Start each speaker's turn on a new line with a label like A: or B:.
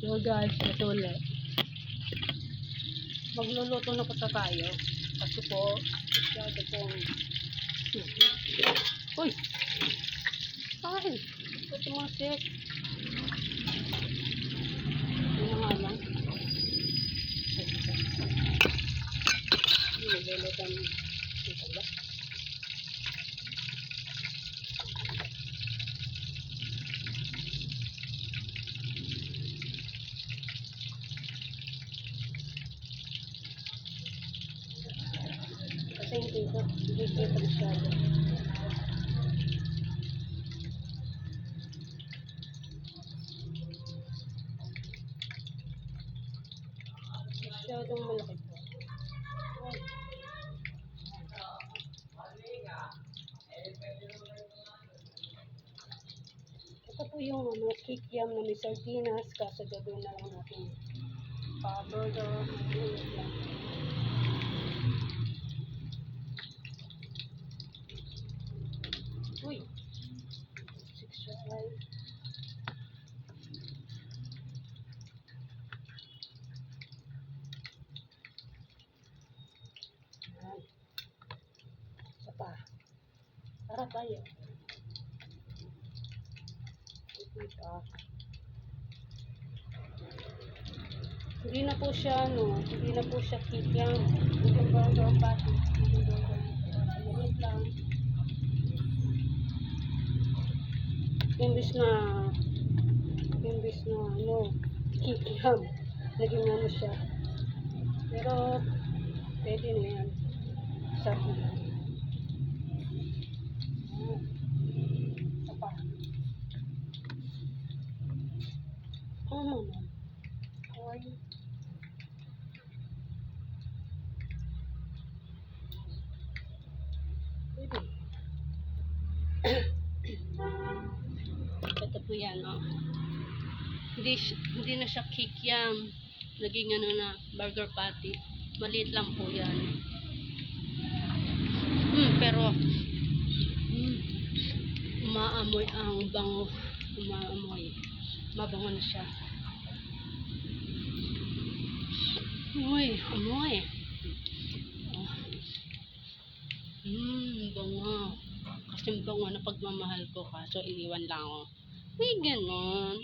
A: So guys, ito ulit. Magluluto na po tayo. Kasi po, masyado pong... Uy! Ay! Ito tumasik. Ano nga lang? Magluluto na. Ito ba? Kasi hindi kita masyado. Masyadong malaki po. Ito po yung kikiam na may sardinas, kaso gagawin na lang natin burger. Uy! 6 try. Isa pa. Tara tayo. Hindi na po siya hindi na po siya kikiam. Yung burger patty. Yung burger. Maliit lang. Imbis na kikiam. Naging siya. Pero pwede na yan. Sarap na yan. Isa pa. Ano naman? Oy. Pwede. Ito po yan, Hindi na siya kikiam. Naging na, burger patty. Maliit lang po yan. Pero, umaamoy ang bango. Mabango na siya. Amoy. Bango. Kasi bango na pagmamahal ko, kaso iiwan lang ako. May ganon.